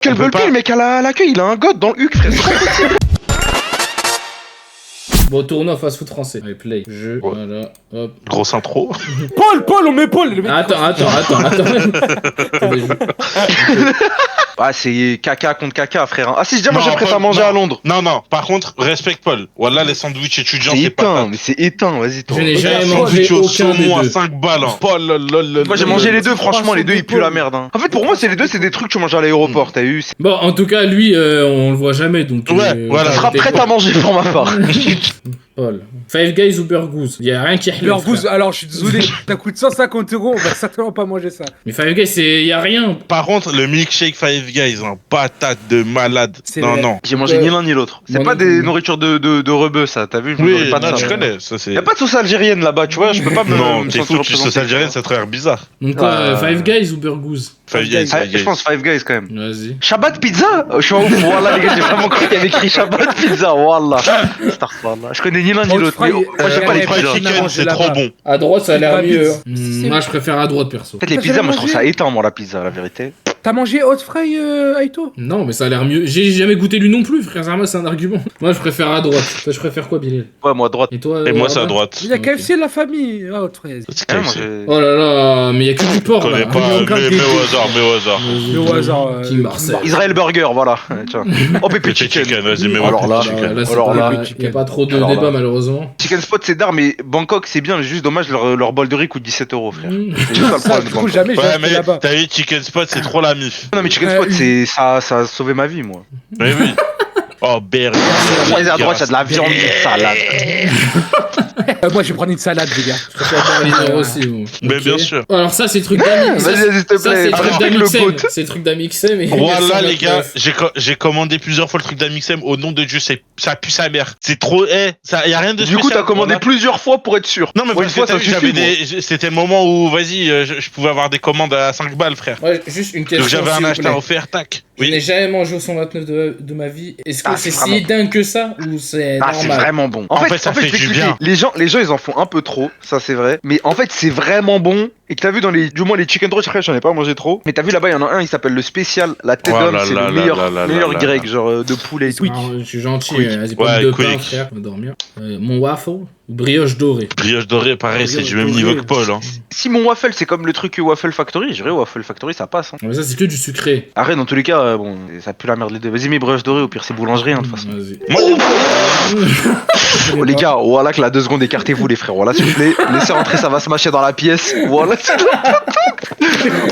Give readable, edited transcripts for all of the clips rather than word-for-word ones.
Quel le mec à l'accueil, il a un god dans le huc, frère. Bon, tournoi fast-food français. Allez, play. Jeu, voilà, hop. Grosse intro. Paul, on met Paul. Le mec. Attends. Ah, c'est caca contre caca, frère. Ah, si, je dis, moi, Non, j'ai prêt à Paul, manger non. à Londres. Non, par contre, respecte Paul. Voilà, les sandwichs étudiants, C'est c'est pas éteint, mais c'est éteint, vas-y, toi. Je n'ai jamais Un mangé sandwich au aucun des saumon à deux. 5 balles. Hein. Paul, Moi, j'ai mangé les deux, franchement, les deux, ils puent la merde. Hein. En fait, pour moi, c'est les deux, c'est des trucs que tu manges à l'aéroport, t'as eu. Bon, en tout cas, lui, on le voit jamais, donc... Ouais, voilà. Ça sera prêt à manger pour ma part. Paul. Five Guys ou Burgous? Il y a rien qui est Burgous, alors je suis désolé, ça coûte 150 €, on va certainement pas manger ça. Mais Five Guys, il y a rien. Par contre, le milkshake Five Guys, hein, patate de malade. C'est Non, vrai. non. J'ai mangé ni l'un ni l'autre. C'est Moi pas non des plus. nourritures de rebeu, ça, t'as vu? Je Oui, mangerai pas de non, ça. je connais. Ça, c'est... Y'a pas de sauce algérienne là-bas, tu vois, je peux pas Non, me t'es sentir fou, tu sauce représenté. algérienne, ça te l'air bizarre. Donc quoi, Euh, Five Guys ou Burgous? Five Guys, Ah, Five je Guys. pense Five Guys quand même. Vas-y. Shabbat pizza? Je suis en ouf, voilà les gars, j'ai vraiment cru qu'il y avait écrit Shabbat pizza, wallah. Astaghfirullah. Je connais ni l'un ni l'autre. Mais moi j'aime pas les Fried pizzas. chicken, c'est là-bas. trop bon. À droite, ça a l'air Pas mieux. pizza. Moi, je préfère à droite, perso. En fait, les T'as pizzas, jamais moi je trouve mangé ça éteint, moi, la pizza, la vérité. T'as mangé hot fry, Aito? Non, mais ça a l'air mieux. J'ai jamais goûté lui non plus, frère. Moi, c'est un argument. Moi, je préfère à droite. Toi, je préfère quoi, Bilal? Ouais, moi à droite. Et toi Et moi, c'est à Robin? droite. Il y a Ok. KFC la famille. Ah, hot fry. C'est Ah, moi, KFC. j'ai- Oh là là, mais il y a que du porc, Je connais là. pas, mais au hasard, mais au hasard. Mais au hasard. Team Marseille. Israël Burger, voilà. Tiens. Oh, Pépé Pépé Chicken. chicken, vas-y, mais Alors là, C'est Alors pas- là, il y a pas trop de Alors là. débat, malheureusement. Chicken Spot c'est d'art, mais Bangkok c'est bien, mais juste dommage, leur bol de riz coûte 17 €, frère. C'est juste ça le Ça, problème. du de coup, Bangkok. jamais j'ai Ouais, acheté mais là-bas. t'as vu, Chicken Spot, c'est trop la mif. Non, mais Chicken Spot, ça a sauvé ma vie, moi. Oui, oui. Oh, berry. À droite, il y a de la viande, une salade. Moi, je vais prendre une salade, les gars. Je préfère Berliner aussi, bon. Mais Ok. bien sûr. Alors ça, c'est le truc d'Amixem. Vas-y, vas-y, s'il te Ça, c'est plaît. le truc Respecte le d'Amixem. goat. C'est le truc d'Amixem. Voilà, les gars, j'ai commandé plusieurs fois le truc d'Amixem. Au nom de Dieu, ça pue sa mère. C'est trop, ça, y a rien de Du spécial. coup, t'as commandé Voilà. plusieurs fois pour être sûr. Non, mais Pour parce une que fois, t'as ça vu, suffit. c'était le moment où, vas-y, je pouvais avoir des commandes à 5 balles, frère. Ouais, juste une question. Donc j'avais s'il un vous acheteur plaît. offert, tac. Je n'ai Oui. jamais mangé au 129 de ma vie. Est-ce que Ah, c'est c'est si vraiment- dingue que ça ou c'est Ah, c'est normal? vraiment bon. En fait, ça fait je vais du expliquer. bien. Les gens, ils en font un peu trop, ça c'est vrai. Mais en fait, c'est vraiment bon. Et que t'as vu dans du moins les chicken roast, après j'en ai pas mangé trop. Mais t'as vu là-bas, il y en a un, il s'appelle le spécial. La tête Oh d'homme, là c'est là le là meilleur, là là meilleur là grec, là. genre de poulet et tout. Alors, je suis gentil, Quick. vas-y, Ouais, pomme de pain, quick. frère, on va dormir. Mon waffle, brioche dorée. Brioche dorée, pareil, c'est du même Brioche niveau dorée. que Paul, hein. Si mon waffle c'est comme le truc Waffle Factory, je dirais Waffle Factory ça passe. Hein. Mais ça, c'est que du sucré. Arrête, dans tous les cas, bon, ça pue la merde les deux. Vas-y, mes brioches dorées, au pire c'est boulangerie, hein, de toute façon. Vas-y. Moi, j'aime Oh les gars, voilà que la 2 secondes, écartez-vous les frères, voilà s'il vous plaît, laissez rentrer, ça va se mâcher dans la pièce, voilà.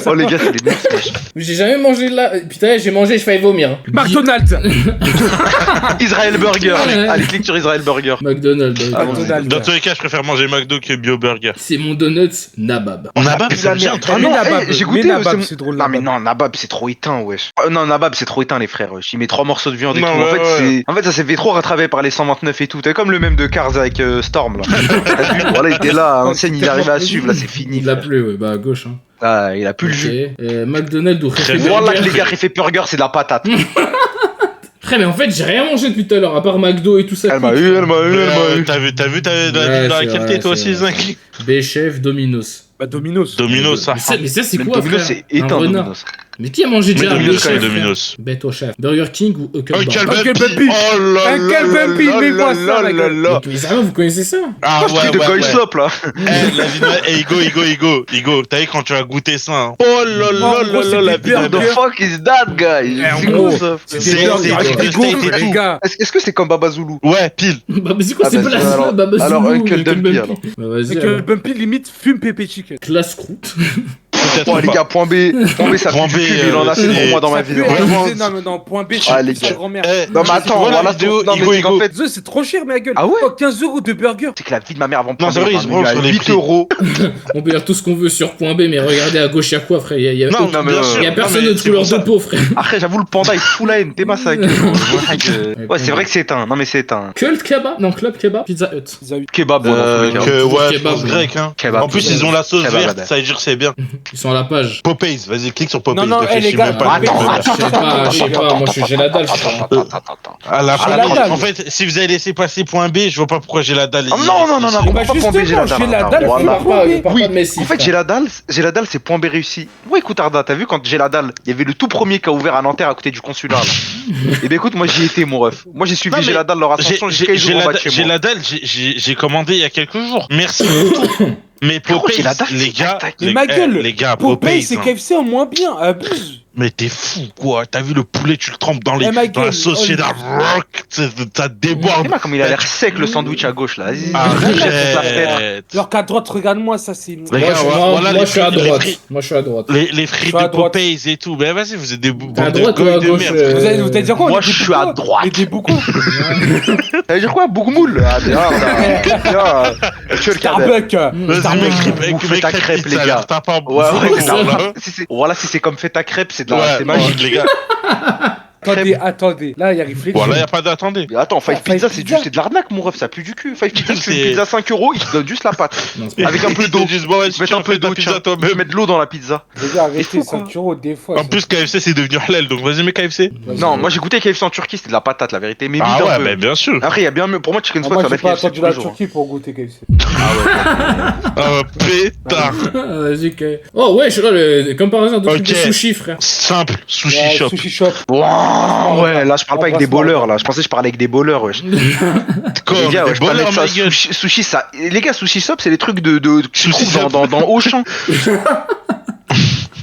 Oh les gars, c'est des meilleurs smash. J'ai jamais mangé là. Putain, j'ai mangé, je failli vomir. hein. McDonald's. Israël Burger, Ouais. allez clique sur Israël Burger. McDonald's. Ah, ouais. bon, McDonald's. Dans tous les cas, je préfère manger McDo que Bio Burger. C'est mon donuts Nabab. Nabab, pue ça la me vient merde. très Ah Mais non, Nabab, j'ai mais goûté, Nabab, c'est- c'est drôle. Non mais non, Nabab c'est trop éteint, wesh. Non, Nabab c'est trop éteint les frères, wesh. Il met 3 morceaux de viande et Non, tout. ouais, ouais. En fait, ça s'est fait trop rattraper par les 129 et tout. T'es comme le même de Cars avec Storm là. T'as vu Voilà, il était là, à l'ancienne, il arrivait à suivre, là c'est fini. Il l'a frère. plus, ouais, bah à gauche. Hein. Ah, il a plus le Ok. jus. McDonald's ou Réfé Voilà que Burger. les gars, fait burger, c'est de la patate. Frère, mais en fait, j'ai rien mangé depuis tout à l'heure, à part McDo et tout ça. Elle m'a eu, elle m'a eu, elle m'a eu. T'as vu dans Ouais, laquelle c'est t'es vrai, toi c'est aussi, vrai. Zinc? B-Chef, Domino's. Bah, Domino's. Domino's, ça. Mais ça, c'est Même quoi, Domino's, frère c'est Un éteint, renard. Domino's. Mais qui a mangé Mais déjà un Domino's, B-Chef, c'est frère Domino's. Bête au chef. Burger King ou Huckleberry Uncle Uncle Bumpy. Bumpy. Oh là Uncle là Bumpy, là mets-moi là ça, là ma gueule. là. Mais sérieux, vous connaissez ça? Ah Je prie de Goy Slop là. Eh, la vie de... Eh, Igo, t'as vu quand tu vas goûter ça, hein. Oh là là En gros, là c'est là, la des vie What de... the fuck is that, guy? en C'est gros, quoi ça? C'est C'est- des burgers c'est- avec c'est- des gaufres, c'est- les gars. Est-ce que c'est comme Baba Zulu? Ouais, pile. Bah, mais c'est quoi Ah, ces bah, blagues alors- là, Baba alors, Zulu, Uncle Dumpy, alors. Bah, vas-y, Et que alors. Bumpy limite fume pépé chicken. Classe croûte. Peut-être Bon, les pas. gars, point B, ça Point pue du B, cul, mais il en a fait pour c'est- moi dans ma Ça vie. pue, Vraiment. non, mais non, point B, Ah, les sa gars. grand-mère. Eh, Non, mais attends, vois la voilà, vidéo, non, mais Igo, c'est qu'en Igo. fait, C'est trop cher, ma gueule. Ah ouais Oh, 15 € de burger. c'est que la vie de ma mère avant de Non, c'est vrai, ils se branlent sur les prix. 8 euros. On peut dire tout ce qu'on veut sur point B, mais regardez à gauche, y'a quoi, frère? Y a Non, aucun- mais bien non, sûr. y a Non, personne mais de c'est couleur pour de ça. peau, frère. Après, j'avoue, le panda il fout la haine, t'es masse avec. Ouais, c'est vrai que c'est éteint. Non, mais c'est éteint. Cult Kebab? Non, Club Kebab? Pizza Hut. Ils ont eu Kebab, ouais, dans tous les cas. Ouais, je Kebab, pense ouais. grec, hein. Kebab. En plus, ils ont la sauce Kebab, verte, ouais. ça veut dire que c'est bien. Ils sont à la page. Popeyes, vas-y, clique sur Popeyes. Non, non, réfléchis les gars, même pas. Attends, Je sais pas, moi j'ai la dalle, frère. Attends. À la fin, la dalle. en fait, si vous avez laissé passer point B, je vois pas pourquoi j'ai la dalle. Ah, non, Bah, comprends pas point B, j'ai la justement, j'ai la dalle. dalle, On Voilà. parle pas, on parle Oui, pas de Messi. en fait, frère. j'ai la dalle, c'est point B réussi. Ouais, écoute, Arda, t'as vu quand j'ai la dalle, il y avait le tout premier qui a ouvert à Nanterre à côté du consulat, là. Et ben écoute, moi j'y étais, mon ref. Moi j'ai suivi Non, j'ai mais la dalle, leur ascension jusqu'à ils ouvrent en bas de chez J'ai moi. la dalle, j'ai commandé il y a quelques jours. Merci beaucoup. Mais Frérot, Popeyes, j'ai la dalle, les c'est gars, tac, tac. Mais ma gueule, les gars, Popeye, Popeyes. c'est hein. KFC en moins bien, abuse. Mais t'es fou, quoi. T'as vu le poulet, tu le trempes dans, Eh, ma dans la gueule, société oh, rock, ça déborde. Et moi, comme il a l'air sec le sandwich à gauche là. Vas-y, Arrête. Alors qu'à droite, regarde-moi, ça c'est. Les Moi, gars, moi, les je suis à frites- droite. les frites- Moi je suis à droite. Les frites Je suis à de droite. Popeyes et tout. Mais vas-y, vous êtes des À bandes de droite ou à goy de gauche merde. Vous allez dire quoi? Moi, on est des je suis à boucos droite. Et des boucos. Ça veut dire quoi? Bougmoul. Ah, tu veux le Starbucks. Vas-y, mes crêpes, Vous mes faites ta crêpes, crêpe, ça les a gars. l'air tapant. Ouais, C'est ça bon, va. là. Voilà, si c'est comme fait ta crêpe, c'est Ouais, c'est magique. les gars. Attendez. Là, il y a réflexion. Voilà, y a pas d'attendez. Mais attends, Five Five Pizza, Pizza. c'est de l'arnaque, mon ref, ça pue du cul. Five Pizza, tu fais C'est- une pizza 5 €, ils te donnent juste la pâte. Non, c'est pas- Avec un peu d'eau. Ils te disent, bon, ouais, si Mettre tu un en peu fais ta d'eau, pizza tiens. toi-même. Mettre de l'eau dans la pizza. Les gars, arrêtez, fou, quoi. 5 euros des fois. En plus, KFC, c'est devenu halal, donc vas-y, mets KFC. Non, moi j'ai goûté KFC en Turquie, c'était de la patate, la vérité. Mais Ah vite un ouais, peu. bah bien sûr. Après, il y a bien mieux. Pour moi, Chicken Spot, Moi, ça va j'ai être pas KFC attendu tous la les jours. Turquie pour goûter KFC. Ah, pétard. Vas-y, oh ouais, je suis là, comme par hasard, de trucs de Ok. sushi, frère. Simple, sushi Ouais, shop. Sushi shop. Wow, ouais, là je parle pas avec des bowlers, là. Je pensais que je parlais avec des bowlers, wesh. Comme Les gars, des ouais, je parlais bonheurs, de ça. ma gueule. Sushi, ça. Les gars, sushi shop, c'est les trucs que tu Sushi trouves shop. dans Auchan.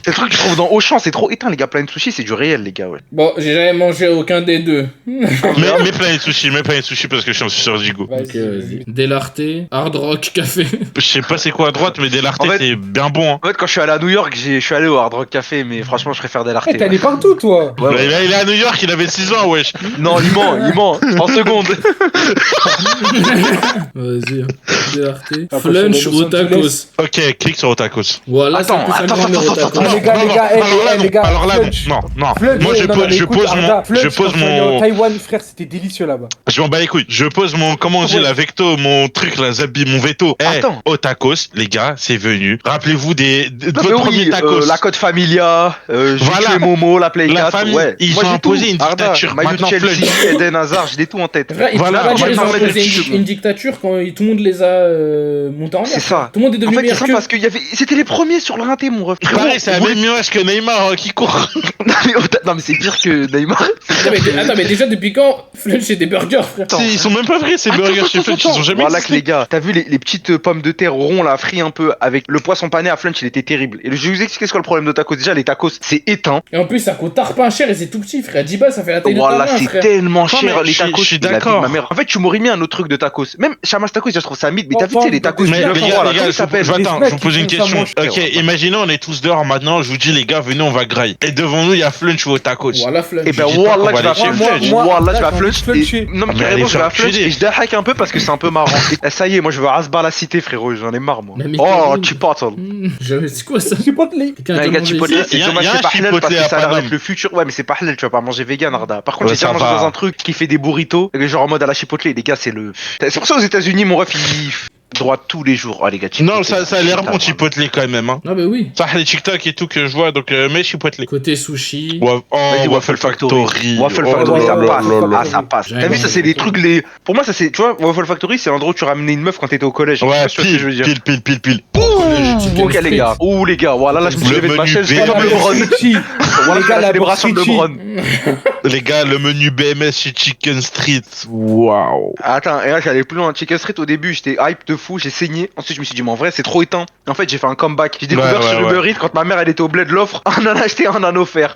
C'est le truc que tu trouves dans Auchan, c'est trop éteint, les gars. Planet Sushi, c'est du réel, les gars, ouais. Bon, j'ai jamais mangé aucun des deux. Mets Planet Sushi, parce que je suis sur Zigo. Ok, vas-y. Delarté, Hard Rock Café. Je sais pas c'est quoi à droite, mais Delarté, En fait- c'est bien bon. Hein. En fait, quand je suis allé à New York, je suis allé au Hard Rock Café, mais franchement, je préfère Delarté. Eh, t'es allé partout, toi. Ouais, ouais. Il est à New York, il avait 6 ans, wesh. Non, il ment, en seconde. Vas-y. Delarté. Après, Flunch sur les ou Los Angeles. tacos. Ok, clique sur Otakos. Voilà, c'est Attends, plus attends, un grand attends, tacos. attends. Les gars, alors là, alors là, Flunch. non, non. Flunch, Moi, ouais, je non, pose, non, mais je écoute, pose Arda, mon, Flunch, je pose quand on est en mon, Taïwan, frère, c'était délicieux là-bas. je m'en bats les couilles. Je pose mon, comment on dit, Ouais. la vecto, mon truc, la zabi, mon veto. Eh, Attends. Otakos, les gars, c'est venu. Rappelez-vous de Non, votre mais premier oui, tacos. la Code Familia, j'ai Voilà. tué Momo, la Play La 4, famille, ouais. ils Moi, ont j'ai imposé tout. une Arda, dictature. Maillot Maintenant, Chelsea, Flunch. Eden Hazard, j'ai des tout en tête. Frère, il Voilà, faut pas dire moi, qu'ils je ont m'en mets imposé dessus, une dictature quand tout le monde les a montés en l'air. C'est ça. Tout le monde est En devenu fait, c'est meilleur ça que. parce que c'était les premiers sur le rinté, mon ref. Frérot, Pareil, c'est la vous même image que Neymar qui court. non, mais c'est pire que Neymar. Attends, mais déjà, depuis quand Flunch c'est des burgers, frère? Attends. Ils sont même pas vrais, ces burgers chez Flunch. Ils ont jamais Voilà que existé. les gars, t'as vu les petites pommes de terre ronds là, frites un peu avec le poisson pané à Flunch, il était terrible. Et je vais vous expliquer ce qu'est le problème de tacos. Déjà, les tacos, c'est éteint. Et en plus, ça coûte tarpin cher et c'est tout petit, frère. 10 balles, ça fait la taille de ta Voilà, main, c'est frère. tellement Non, cher mais les je tacos. suis la vie de d'accord. ma mère. En fait, tu m'aurais mis un autre truc de tacos. Même Chamas Tacos, je trouve ça mythe. Mais t'as vu, tu sais, les tacos, Mais de 9 les euros, gars, là, les comment gars, ils s'appellent attends, Les je vous snacks, pose ils une font ça question. moins cher, Ok, ouais. imaginons, on est tous dehors maintenant, je vous dis, les gars, venez, on va grailler. Et devant nous, il y a Flunch ou Otakos. Voilà, Flunch. Et ben Je dis pas qu'on voilà, va je vais à aller chez Flunch. Flunch. Voilà, je vais à Là, j'ai envie de Flunch. fluncher. Et- Non, mais Ah, mais carrément, allez je vais à faire Flunch culer. et je déhack un peu parce que c'est un peu marrant. Et ça y est, moi je veux Asbar la cité, frérot. J'en ai marre, moi. Mais Oh, Michael, Chipotle. C'est quoi ça? Chipotle. Quelqu'un a Les déjà gars, mangé Chipotle, ici c'est Y a- dommage, y a c'est un pas halal parce Chipotle que ça a à l'air Paname. d'être le futur. Ouais, mais c'est pas halal, tu vas pas manger vegan, Arda. Par contre, Ouais, j'ai déjà ça mangé va. dans un truc qui fait des burritos, genre en mode à la Chipotle. Les gars, c'est le. C'est pour ça aux États-Unis, mon ref, il droit tous les jours. Oh, les gars, Chipotle. Non, ça a l'air bon, Chipotle quand même. Hein. Ah, bah oui. Ça, les TikTok et tout que je vois, donc mais Chipotle. Côté sushi. Oh, Vas-y, Waffle Factory. Waffle Oh Factory, là ça là passe. là là. Ah, ça passe. J'avais T'as vu, ça, mangé c'est des Waffle. trucs, les. Pour moi, ça, c'est. Tu vois, Waffle Factory, c'est l'endroit où tu ramenais une meuf quand t'étais au collège. Je sais Ouais, pas si tu vois ce que je veux dire. pile. Chicken Ok, les street. gars. Ouh, les gars. Voilà, là, je me suis Le levé de ma menu chaise. B. J'ai comme le Bron. Voilà, Les c'est gars, la la célébration de bourse Bron. Les gars, le menu BMS chez Chicken Street. Waouh. Attends, et là j'allais plus loin. Chicken Street au début, j'étais hype de fou, j'ai saigné. Ensuite, je me suis dit, mais en vrai, c'est trop éteint. En fait, j'ai fait un comeback. J'ai découvert Ouais, sur ouais, Uber Eats quand ma mère elle était au bled l'offre. Un en a acheté, un en offert.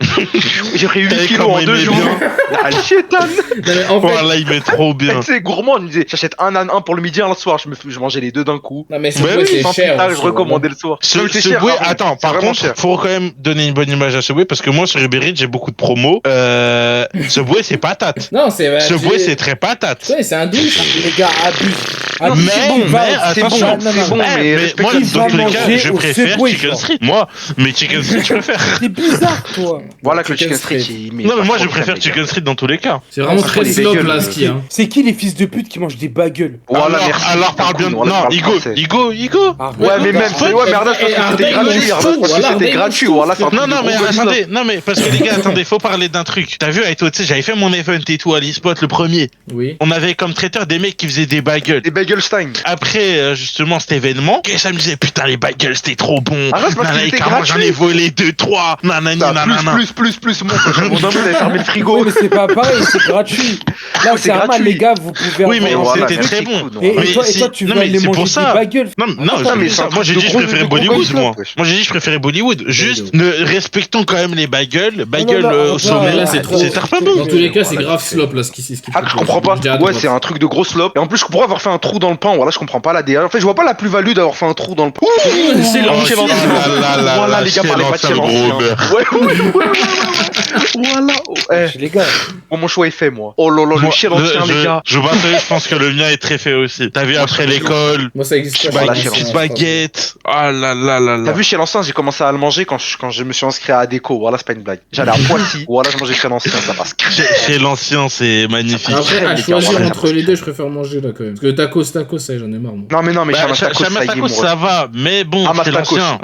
J'ai pris 8 Et kilos comment en il 2 met jours. bien. Ah, le chétan. Non, mais en fait, Voilà, il met trop bien. Tu sais, gourmand, il me disait, j'achète un âne, un pour le midi, un le soir. Je mangeais les deux d'un coup. non, mais Mais c'est oui, c'est Sans cher. putain, je aussi, recommandais le soir. Non, mais c'est cher, Subway, hein. attends, C'est par vraiment contre, cher. faut quand même donner une bonne image à Subway parce que moi sur Uber Eats j'ai beaucoup de promos. Subway c'est patate. Non, c'est. Subway c'est très patate. Ouais, c'est un douche. Les gars, abusent. Non, Mais, c'est bon, mais, c'est attention, bon, c'est bon, Ouais, mais mais respecte- moi, qui dans va tous les cas, manger je au préfère Subway, Chicken genre. Street. Moi, mais Chicken Street, je préfère. C'est bizarre, toi. Voilà que le Chicken Chicken Street, Street. il met Non, mais pas moi, trop je de préfère crème, les Chicken gars. Street dans tous les cas. C'est vraiment Entre très les slope bagels, là, ce qu'il y a. C'est qui les fils de pute qui mangent des bagels? Voilà, merci. Alors, parle bien. Voilà, Non, parle Igo, français. Igo. Arrête. Ouais, mais même, c'est ouais, mais Arda, je pense que c'était gratuit. Arda, je pense que c'était gratuit. Voilà, c'est un truc Non, de mais gros gosse, attendez, non, mais parce que les gars, attendez, faut parler d'un truc. T'as vu, avec toi, tu sais, j'avais fait mon event et tout à l'e-spot, le premier. Oui. On avait comme traiteur des mecs qui faisaient des bagels. des Bagelstein. Après, justement, cet événement, et ça me disait, putain, les bagels, c'était trop bon. Ah, c'est parce Nanana, qu'ils étaient carrément, j'en ai gratuits. volé 2-3. Nanani, Ça, nanana. plus, mon pote. Mon homme, il avait fermé le Oui, frigo. mais c'est pas pareil, c'est gratuit. Là, c'est c'est normal, gratuit. les gars, vous pouvez Oui, mais avoir- Voilà, c'était merci, très bon. cool, Et, voilà. Mais toi, si- tu non, vas mais aller c'est pour manger ça. des bagels. Non, Attends, mais c'est un moi truc j'ai de dit je gros- préférais de gros Bollywood, gosse, moi. wesh. Moi j'ai dit je préférais Bollywood. Juste ne respectons quand même les bagels. Bagels non, au non, sommet, là, c'est trop. c'est pas bon. Dans tous les cas, c'est Voilà, grave c'est- slope là, ce qui Ah, je comprends pas. Ouais, c'est un truc de gros slop. Et en plus, je pourrais avoir fait un trou dans le pain. Voilà, je comprends pas la DA. En fait, je vois pas la plus-value d'avoir fait un trou dans le pain. C'est Oh, chez là l'ancien. là là Voilà, là, les gars, chez parlez pas de chez l'ancien gros l'ancien. beurre. Ouais. Voilà. Eh, Les gars, bon, mon choix est fait, moi. Oh là là, le Moi, chien l'ancien, les gars. Je pense que le mien est très fait aussi. T'as vu après l'école, Moi, ça existe pas. Voilà, chez chez moi, petite c'est baguette. Ah là là là T'as là. vu, chez l'ancien, j'ai commencé à le manger quand je me suis inscrit à Adéco. Voilà, c'est pas une blague. J'allais à Poissy. Voilà, je mangeais chez l'ancien, ça passe. Chez l'ancien, c'est magnifique. Après, à les gars, choisir voilà, entre ça les deux, je préfère manger là quand même. Parce que tacos, ça j'en ai marre moi. Non, mais non, mais Bah, chez un tacos, ça y est, Tacos, mon ça va, mais bon, Ah, chez Mastakos. l'ancien.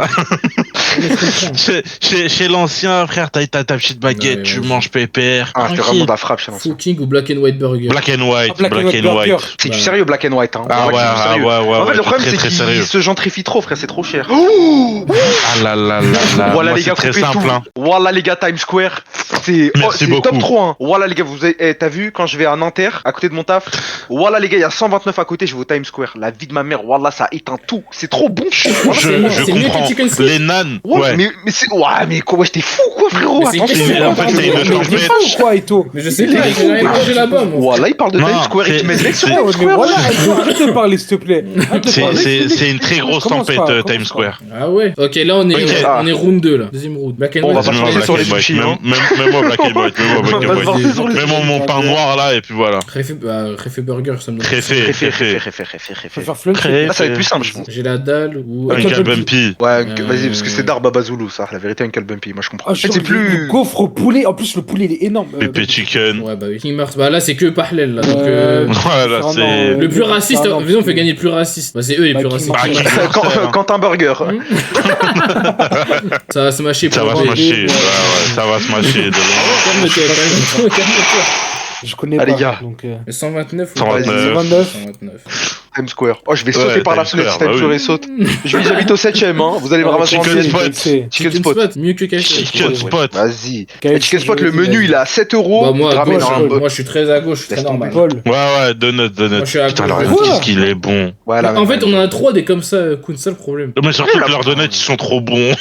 Mais je comprends. Chez l'ancien, frère, t'as ta petite baguette, Ouais, tu ouais. manges pépère. Ah, c'était tranquille. vraiment de la frappe chez l'ancien. Fooking ou Black and White Burger. Black and white, Black and black White and Burger. white. C'est du Ouais. sérieux, Black and White. Hein. Ah ouais, C'est du ah sérieux. ouais, ouais, En fait, ouais, le problème, très, c'est très qu'il sérieux. se gentrifie trop, frère, c'est trop cher. Ah là là là là. Voilà Moi, les gars, c'est très coupez simple, tout. hein. Voilà les gars, Times Square, c'est Merci c'est beaucoup. top 3. Hein. Voilà les gars, vous avez... t'as vu quand je vais à Nanterre, à côté de mon taf. Voilà les gars, il y a 129 à côté, je vais au Times Square. La vie de ma mère, voilà, ça éteint tout. C'est trop bon. Voilà, c'est- Je c'est mieux que comprends. Chicken Street. Les nanes, Ouais, ouais. mais c'est ouais, mais quoi, ouais, j'étais fou quoi, frérot. Mais c'est Attends, qu'est-ce c'est- en fait, c'est une mais t'es tempête. fou ou quoi, Eto? Mais je sais pas, j'ai jamais mangé là-bas moi. Voilà, il parle de Non, Times Square, il te c'est- met sur c'est- Times Ouais, mais Square. voilà, arrête de parler, s'il te plaît. Arrête de parler. C'est une très grosse Commence tempête, pas, Times commence Square. Ah ouais. Ok, là on est, Ok. on est round 2 là. Deuxième round. Black and Bon, on va White. pas Même-moi changer Black sur les and White, sushis, hein. même-moi Black and White, même-moi Black On va and se voir White. sur les Mets-moi mon pain noir là et puis voilà. Réfé Burger, ça me donne. Réfé. Faut faire flunch. Très- Là, ça va être plus simple, je pense. J'ai la dalle ou. Un Uncle Bumpy. Ouais, Euh, vas-y, parce que c'est Dar Baba Zulu, ça. La vérité, Uncle Bumpy, moi je comprends. Ah, En fait, c'est le plus. gaufre au poulet. En plus, le poulet, il est énorme. Pépé Chicken. Ouais, bah oui. King Mars. Bah là, c'est que Pahlel là. Donc, Voilà, c'est c'est. vraiment, le plus raciste, Ah, non, vas-y, on fait gagner le plus raciste. Bah, c'est eux les Bah, plus King racistes. Mars. Bah, King- Quentin Burger. Ça va se mâcher Ça pour va se les- mâcher. Ouais, ça va se mâcher. Calme-toi, calme-toi, calme-toi. Je connais Ah, pas. les gars. Donc, 129 ou 129. 129. Times Square. Oh, je vais sauter Ouais, par la Times fenêtre si Square, Times bah Square oui. saute. J'habite au 7ème, hein. Vous allez me ramasser en Chicken deuxième. Spot. Chicken Spot. Mieux que KFC. Chicken Spot. Vas-y. KFC, Chicken Spot, je le vais menu, dire. il est à 7 euros. Bah, moi, Il te à ramène gauche, un- moi je suis très à gauche, je suis très Laisse normal. Paul. Ouais, donut. Moi je suis à Putain, gauche. alors, Qu'est-ce qu'il est bon. Ouais, la En même. fait, on en a 3 des comme ça, Kun, c'est le problème. Mais surtout Ouais, que leurs donuts, ils sont trop bons.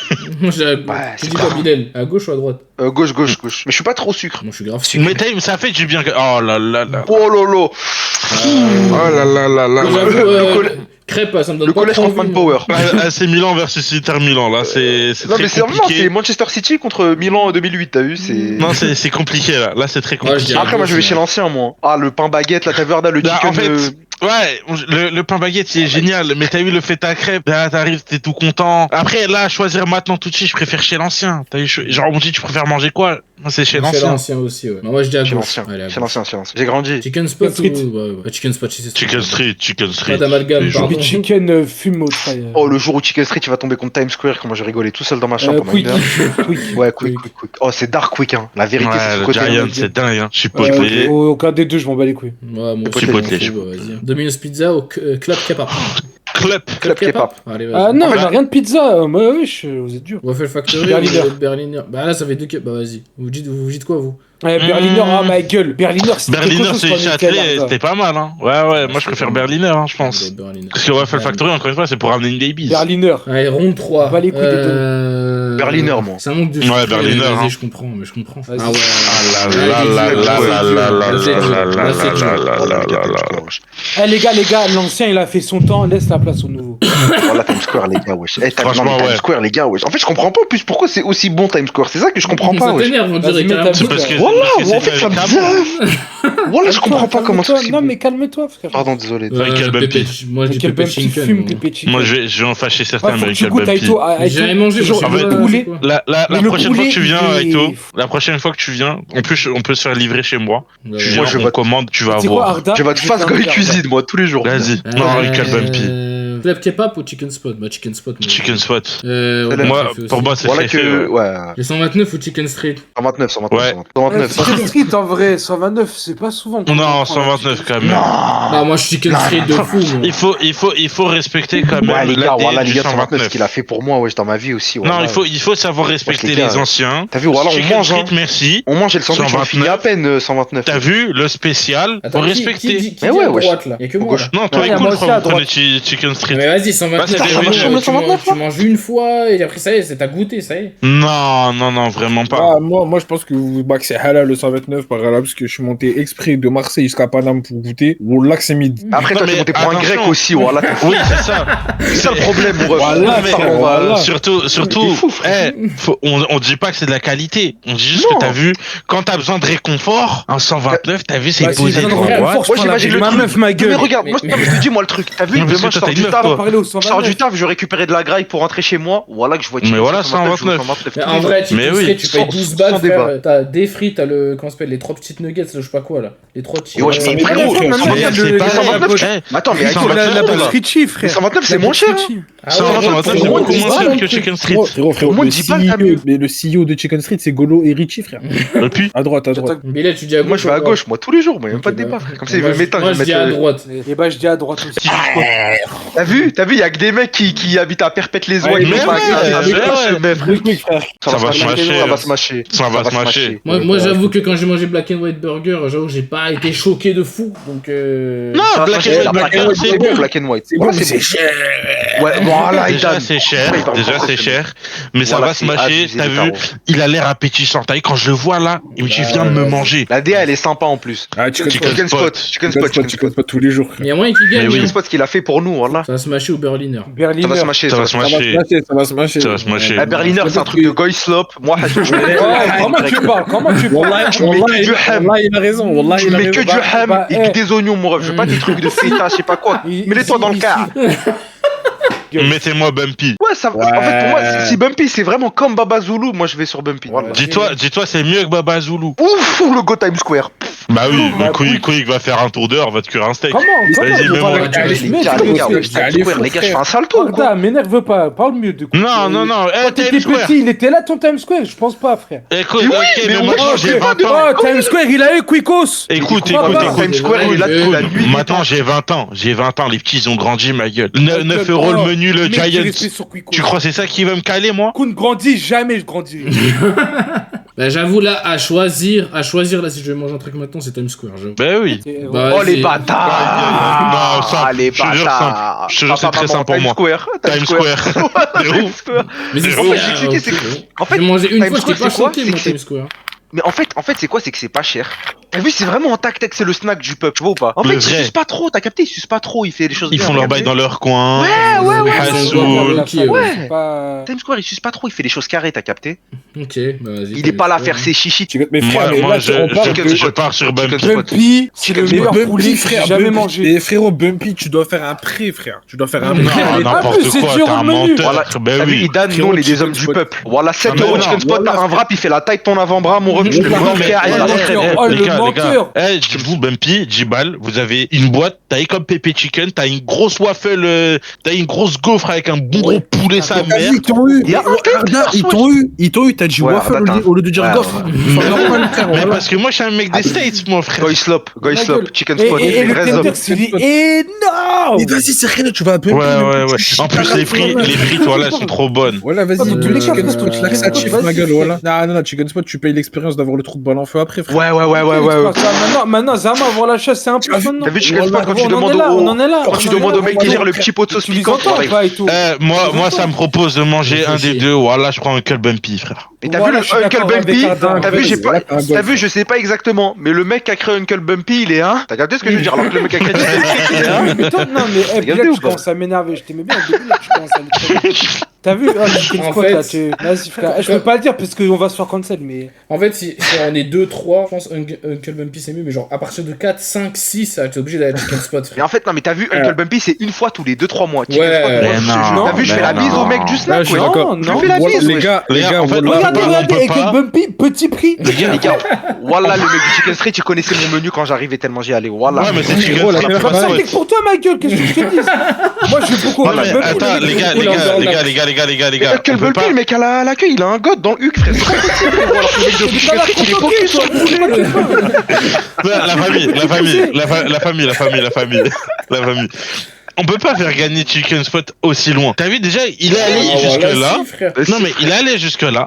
Moi j'ai à Ouais, tu c'est dis pas- quoi, Bilal? À gauche ou à droite? Gauche. Mais je suis pas trop sucre. Moi je suis grave Mais Time, ça fait du bien. Oh là là là. Oh lolo. Oh là là là là. J'avoue, le col- crêpe, ça me donne Le pas collège trop envie. Hoffman Power. AC Milan versus Inter Milan, là, c'est Non, très mais c'est vraiment, c'est compliqué. Manchester City contre Milan en 2008, t'as vu? C'est. Non, c'est compliqué, là. Là, c'est très Ouais, je compliqué. dirais- Après, moi, je vais chez l'ancien, moi. Ah, le pain baguette, là, t'as vu, Arda, le Bah, chicken. en fait, ouais, le pain baguette, il est génial, mais t'as vu le fait à crêpe, là, t'arrives, t'es tout content. Après, là, choisir maintenant tout de suite, je préfère chez l'ancien. T'as vu, genre, on dit, tu préfères manger quoi? Moi, c'est chez Chez l'ancien. l'ancien aussi, ouais. Moi je dis à Chez gauche. l'ancien. Allez, à Chez gauche. l'ancien, chez l'ancien. J'ai grandi. Chicken Spot Chicken ou. Ouais, Chicken Spot, Chicken Street. Pas d'amalgame, Les pardon. Puis chicken fume au trail. Oh, le jour où Chicken Street, il va tomber contre Times Square, comment j'ai rigolé tout seul dans ma chambre pendant Quick. une heure. Quick. Ouais, quick. Oh, c'est Dark Quick, hein. La vérité, c'est ce Ouais, côté. le Giant, c'est dingue, hein. Chipotle. Aucun des deux, je m'en bats les couilles. Ouais, moi aussi, Chipotle, je m'en fous, bah, vas-y. Domino's Pizza au Club Kebab. Club. Club Kebab. Allez, vas-y. Ah non, En fait- on a rien de pizza. Moi, wesh, vous êtes dur. Waffle Factory Berliner. ou Berliner. Bah là, ça fait 2 kebabs. Bah vas-y. Vous dites quoi, vous? Berliner, ah ma gueule. Berliner, c'est quelque Berliner, chose c'est quand on est Châtelet, calme, ça. c'était pas mal, hein. Ouais, moi, je préfère Berliner, hein, je pense. Berliner. Parce que Waffle Factory, encore une fois, c'est pour ramener une baby. Berliner. Allez, round 3. On va les couilles des Berliner, moi. Ça manque de Ouais, sucre, Berliner, vas-y, hein. je comprends, mais je comprends. Vas-y. Ah ouais. Ah là là là là là là là là là là là. Eh les gars, l'ancien il a fait son temps, laisse la place au nouveau. Voilà Times Square, les gars, wesh. Franchement, Times ouais. Square, les gars, wesh. En fait, je comprends pas en plus pourquoi c'est aussi bon Times Square. C'est ça que je comprends pas, Ça wesh. t'énerve, on dirait Vas-y, mets carrément. ta C'est parce que Voilà, c'est en fait, ça me câble. dit. Voilà, je comprends pas comment c'est Calme-toi. aussi Non bon. mais calme-toi frère. Pardon, désolé. Michael Bumpy. Moi, je dis Quel Pepper Bumpy Chicken. fume, moi. Pepper Chicken. Moi, je vais en fâcher certains, Ouais, faut que tu Michael goûtes Bumpy. Aito. Mais j'ai jamais mangé, Genre, moi, en je sais fait, pas, poulet. c'est quoi. La Mais le prochaine fois que tu poulet, viens, il est- Aito, la prochaine fois que tu viens, en plus, on peut se faire livrer chez moi. Ouais, Tu ouais. viens, Moi, je on vais- commande, tu vas C'est quoi voir. Arda? Je vais te face Goy cuisine, moi, tous les jours. Vas-y. Non, Michael Bumpy. Club Kebab ou Chicken Spot? Bah, Chicken Spot. moi. Chicken Spot. Ouais, Moi, j'ai fait pour aussi. moi, c'est Voilà fait. que. Ouais. Les 129 ou Chicken Street? 129, 129, Ouais. 129. Chicken Street en vrai, 129, c'est pas souvent. qu'on Non, prend la 129 Chicken quand même. Ah, moi, je suis Chicken Street de fou, moi. Il faut respecter quand même Ouais, les gars, voilà, l'ADN les du gars, 129, ce 129. qu'il a fait pour moi, wesh, dans ma vie aussi. Non, voilà. il faut savoir respecter les gars, les anciens. T'as vu, voilà, on Chicken mange, Street, hein. merci. On mange et le sandwich, on le finit à 129. peine, 129. T'as vu le spécial? Attends, Faut qui respecter. dit Mais à ouais, wesh. droite, là? Y'a que moi, Gauche. là. Non, toi, Ouais, écoute, moi je aussi crois à que vous prenez droite. Chicken Street. Mais vas-y, 129, Bah, c'est tu venu, manges- le 129, tu manges une fois et après, ça y est, t'as goûté, ça y est. Non, vraiment pas. Ah, moi, je pense que que c'est halal le 129 par là, parce que je suis monté exprès de Marseille jusqu'à Paname pour goûter. Wallah que c'est midi. Après, Non, toi, t'es mais monté pour un attention. grec aussi, voilà. Oui, c'est ça. C'est ça le problème, mon ref. Voilà, Mais, Ça, on va- voilà. Surtout, Il est fou, frère. on dit pas que c'est de la qualité. On dit juste Non. que t'as vu, quand t'as besoin de réconfort, un 129, t'as vu, c'est Bah, posé. si, quoi. non, Ouais. force, Moi, je j'imagine prends le ma truc. meuf, ma Mais gueule. regarde, moi, Mais- je te dis, moi, le truc. T'as vu, Non, mais demain, je c'est sors que du t'as une taf. meuf, On parlait au Je sors 129. du taf, je vais récupérer de la graille pour rentrer chez moi. Voilà que je vois Mais voilà, je vois 129. Mais en vrai, Chicken Mais oui. Street, tu payes Sans- 12 balles, sans frère. débat. T'as des frites, t'as le. Comment ça s'appelle? Les 3 petites nuggets, là, je sais pas quoi, là. Les 3 petits. Et ouais, mais mais frérot, frère, maintenant, Mais il y a c'est le- pas les 129, Eh, Mais attends, mais Ils avec sont la pas La chers, box là. Richie, frère. 129, c'est La moins box cher. Richie. Ah Ça, ouais, on va pour c'est moi, beaucoup 10 moins balles, cher le que truc. Chicken Street. Frérot, Au moins, le 10 balles, t'as mieux. CEO, mais le CEO de Chicken Street, c'est Golo et Richie, frère. Et puis, À droite. Bilal, tu dis à gauche. Moi, je vais ou à droite? gauche, moi, tous les jours, moi, y a même Ok, pas de bah. débat, frère. Comme ça, il Moi, veut mettre Moi, je dis à droite. Et bah, je dis à droite aussi. T'as vu, y a que des mecs qui habitent à Perpète-les-Oies. Ouais, ils mais peuvent pas ouais, accéder à ouais, ça, ouais. mais frère. Ça va se mâcher. Ça va se mâcher. Ça va se mâcher. Moi, j'avoue que quand j'ai mangé Black and White Burger, j'avoue que j'ai pas été choqué de fou. Donc. Non, Ça va se Black mâcher. and La White, Black and White, c'est c'est bon, bon. Black and White. C'est Voilà, bon, mais c'est c'est cher. bon. Ouais, voilà, Déjà Ethan. c'est cher, Ouais, il parle déjà français, c'est c'est cher, mais ça Voilà, va se c'est mâcher, abusé, t'as les vu, tarots. il a l'air appétissant, t'as vu, quand je le vois là, il me dit viens de me manger. La DA, elle est sympa en plus. Ah, Chicken Chicken Spot. Spot. Chicken Spot. Chicken Spot tous les jours. Il y a moyen qu'il gagne. Mais oui. Chicken Spot qu'il a fait pour nous, voilà. Ça va se mâcher au Berliner. Ça Berliner. va se mâcher. Ça va se Ça va se mâcher, mâcher, ça va se mâcher. ça va se mâcher. La Berliner, c'est un truc de Goyslop. Moi, je mets Comment tu parles? Comment tu parles? Wallah, Tu mets que du ham. Wallah, il a raison. Wallah, Tu il a mets que raison. du ham bah, et que des oignons, mon ref. Je veux pas des trucs de feta, je sais pas quoi. Mets-les-toi dans le car. Mettez-moi Bumpy. Ouais, ça. En fait, pour moi, si Bumpy, c'est vraiment comme Baba Zulu, moi, je vais sur Bumpy. Voilà. Dis-toi, c'est mieux que Baba Zulu. Ouf, le Go Time Square. Bah oui, Bah, Quick va faire un tour d'heure, va te cuire un steak. Comment? Vas-y, je mets-moi. parle Ouais, avec les mec, gars, je les gars, sais. ouais, Time Square, les gars, je fais un salto ou quoi? Arda, m'énerve pas, parle mieux de coup. Non, Quand Times t'étais Square. petit, il était là ton Times Square, je pense pas, frère. Écoute, Mais oui, ok, mais mais moi, maintenant je j'ai sais pas 20 ans. Oh, Times Square, il a eu Quicos. Écoute, Pas écoute, mal. écoute. Times Square, il est là depuis la nuit. Maintenant j'ai 20 ans, les petits ils ont grandi ma gueule. 9 euros le menu, le Mec, tu Giant. restes sur Quicos. Tu crois c'est ça qui va me caler moi? Kun grandit, jamais je grandis. Bah, j'avoue, là, à choisir, là, si je vais manger un truc maintenant, c'est Times Square, j'avoue. Bah oui. Bah, Oh, vas-y. les bâtards. Non, simple. Ah, les Je te jure, bâtards. simple. Je te jure, c'est Papa, très maman, simple pour moi. Times Square. Times Square. De Times ouf. Square. Mais c'est En fait, ça, j'ai expliqué, c'est que- En fait, j'ai mangé une Times fois, j'étais Square, pas c'est quoi? choqué, C'est moi, que c'est- Times Square. Mais en fait, c'est quoi? C'est que c'est pas cher. T'as vu, c'est vraiment en tac-tac, c'est le snack du peuple, tu vois ou pas? En Le fait, il vrai. suce pas trop, t'as capté? Il suce pas trop, il fait les choses Ils bien, font t'as leur bail capté? dans leur coin. Ouais. Hassoul. Ok, Ouais. Times Square, il suce pas trop, il fait les choses carrées, t'as capté? Ok, bah vas-y. Il est pas là à faire ses chichis. Mais frère, mais Moi, là, on parle je pars sur Bumpy. Bumpy, c'est le meilleur poulet que j'ai jamais mangé. Et frérot, Bumpy, tu dois faire un prêt, frère. Tu dois faire un Non, prêt. n'importe plus, c'est quoi, dur t'es au un menu. menteur. Voilà. Bah T'as vu, oui. Idan, nous, Frérot, on est des Chicken hommes du Spot. peuple. Voilà, 7 Ah, mais euros non, Chicken Spot, t'as un wrap, il fait la taille de ton avant-bras, mon ref, je te le Non, mets dans le mais- car, il a Oh, la le crème. menteur. Oh, le menteur. Vous, Bumpy, 10 balles, vous avez une boîte, t'as comme Pépé Chicken, t'as une grosse waffle, t'as une grosse gaufre avec un bon gros poulet sa mère. Ils t'ont eu. Il y a un Arda, ils t'ont eu. T'as dit Ouais, waffle Arda, au lieu de dire ouais, gaufre. ouais. C'est normal, frère. Mais voilà. parce que moi, je suis un mec des States, mon frère. Goyslop, Chicken Et Spot, et les le vrais hommes. tender, c'est énorme. Mais vas-y, c'est rien, tu vas un peu. Ouais. En plus, les frites, voilà, sont trop bonnes. Voilà, vas-y, Dans tous les cas, Chicken Spot, Chicken laxatif, Spot, ma vas-y, gueule, frère. voilà. Non, Chicken Spot, tu payes l'expérience d'avoir le trou de balle en feu après, frère. Ouais, ouais. Maintenant, Zama, voir la chasse, c'est un peu maintenant. T'as vu Chicken Spot quand tu On en demandes est là, on au en est là. quand tu demandes au mec qui gère le petit pot de sauce Tu les piquante, entends voilà, pas et tout. Moi, ça me propose de manger un des deux. Voilà, je prends Uncle Bumpy, frère. Et t'as Voilà, vu je suis le Uncle d'accord avec Bumpy? Ardin. T'as vu, j'ai pas. Vas-y. T'as vu, je sais pas exactement, mais le mec qui a créé Uncle Bumpy, il est un. T'as capté ce que je veux dire? Alors que le mec qui a créé Chicken Spot, il est un. Mais toi, non, mais Regardez Bilal, ou tu pas commences à m'énerver. Je t'aimais bien au début, là, tu commences à m'énerver. T'as vu, le Chicken En Spot, fait- là, vas-y, frère. Je peux pas le dire parce qu'on va se faire cancel, mais. En fait, si on est 2, 3, je pense Uncle Bumpy c'est mieux, mais genre à partir de 4, 5, 6, t'es obligé d'aller à Chicken Spot, Mais frère. en fait, non, mais t'as vu, Uncle Bumpy, c'est une fois tous les 2-3 mois. Chicken Ouais. Spot, moi, Mais je te non, jure. T'as vu, je fais mais la bise non. au mec du Là, snack, je suis ouais. d'accord. non, Je fais la Voilà, bise, les ouais. gars, En fait, voilà. Regardez, on regardez, peut avec pas. le Bumpy, petit prix. Les gars, Wallah, le mec du Chicken Street, il connaissait mon menu quand j'arrivais tellement j'y allais. Wallah. Ouais, mais c'est Chicken Gros, la Spot. dernière Comme ça, Ouais. c'est que pour toi, ma gueule, qu'est-ce que je te dis? Moi, je vais beaucoup. Ouais, mais Bumpy, attends, le les mec, gars, il les est en gars, dehors les de la- gars, les gars, les gars, les gars, les gars. Uncle on peut Bumpy, pas- le mec à l'accueil, il a un god dans le huc, frère. C'est pas possible, frérot. Alors que le mec de Chicken Street, il est focus sur le poulet. La famille. On peut pas faire gagner Chicken Spot aussi loin. T'as vu déjà, il est allé jusque là. Frère. Non mais il est allé jusque là.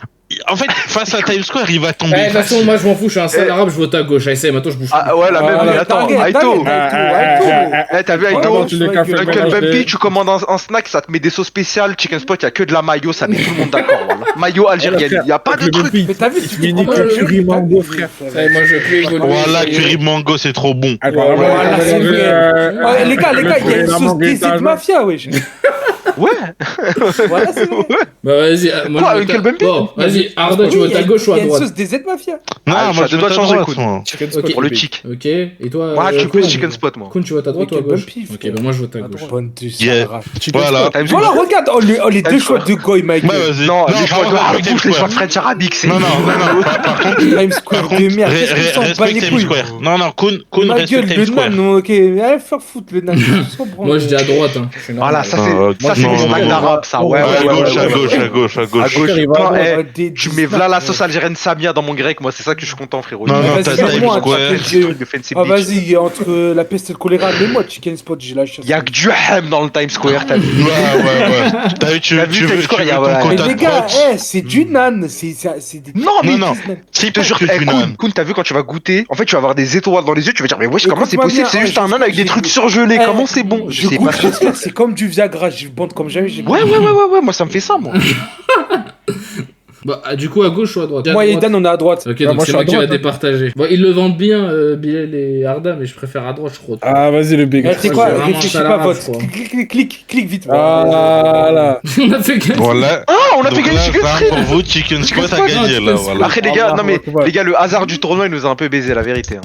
En fait, face à Times Square, il va Eh, de tomber. toute façon, moi je m'en fous, je suis un sale arabe, je vote à gauche. Allez, maintenant je bouge. Ah ouais, la même, Ah, mais attends, target, Aito. target. Eh, t'as vu Ouais, Aito? bon, tu les cafés, Uncle mélange Bumpy, tu commandes un snack, ça te met des sauces spéciales. Chicken Spot, y'a que de la mayo, ça met tout le monde d'accord. Voilà. Mayo algérienne, y'a pas de truc. Mais t'as vu, tu Mini comprends pas le curry truc, mango, t'as vu, frère. Ça y est, moi je peux évoluer. Voilà, curry mango, c'est trop bon. Voilà, c'est vrai. Ouais, les gars, il y a une sauce DC de mafia, wesh. Ouais. Voilà, c'est vrai. Bah vas-y, moi Quoi, je vote Uncle Bumpy? Bon, vas-y, Arda, tu Oui, votes à gauche ou à Il y a droite? une sauce DZ mafia. Non, Ah, moi ça je doit dois changer, changer, Koun. moi. Ok, Pour le chic. Ok, et toi Moi, je suis Koun plus Chicken Spot, moi. Koun, tu votes à droite ou à Uncle gauche? Bumpy, Ok, frère. bah moi je vote à gauche. Bande de Yeah. salades. Voilà. T'as vu? Voilà, regarde, les deux choix de Goy, Mike. Ouais, vas-y. Non, les choix par de contre, Harbouf, les Times choix de Square. French arabique, c'est. Non, par contre, Times Square par contre, de merde. Qu'est-ce qu'ils s'en bat respecte les Times couilles? Square. Non, Koun Ma respecte gueule, Times le Square. nan, ok. Allez faire foutre le nan. Moi je dis à droite, hein. Je suis Voilà, normal. ça Ah, c'est non, des snacks non, d'arabe, ça. Ouais, À ouais, ouais. gauche, ouais, à ouais. gauche, à gauche, à À gauche. gauche. il va Non, avoir tu mets là la sauce algérienne Samia dans mon grec, moi c'est ça que je suis content, frérot. Non, non, Vas-y, t'as fais-moi Times un Square. truc de fancy Ah, bitch. vas-y, entre la peste et le choléra, mets-moi Chicken Spot, j'ai la chasse. Y'a que du ham dans le Times Square, t'as vu? Ouais. T'as vu, tu T'as vu, veux Times Square, ton y a- ouais. Mais quota les de gars, protes. c'est du nan. C'est des. Non, mais Non, c'est je te pas jure, que du nan. Koun, t'as vu quand tu vas goûter, en fait tu vas avoir des étoiles dans les yeux, tu vas dire mais wesh comment c'est Écoute-moi possible, bien, c'est juste ouais, un nan avec des j'ai- trucs surgelés, Eh, comment c'est bon? Je Je sais goûte, pas. j'espère, c'est comme du Viagra, je bande comme jamais. Ouais, moi ça me fait ça, moi. Bah, du coup, à gauche ou à droite? Moi et Dan, on est à droite. Ok, Bah, donc moi, c'est je suis moi à qui va droite, hein. départager. Bon, ils le vendent bien, Bilal et Arda, mais je préfère à droite, je crois. Ah, vas-y, le big. Eh, c'est quoi? c'est vraiment Réfléchis un pas, salade, vote. je crois. Clique vite. Voilà. On a fait gagner. Voilà. Ah, on a fait Donc gagner là, Chicken ça, Street. pour vous, Chicken Squad a Squad, gagné, non, là, Chicken voilà. Après les gars, Ah, non mais ouais. les gars, le hasard du tournoi il nous a un peu baisé la vérité. Hein.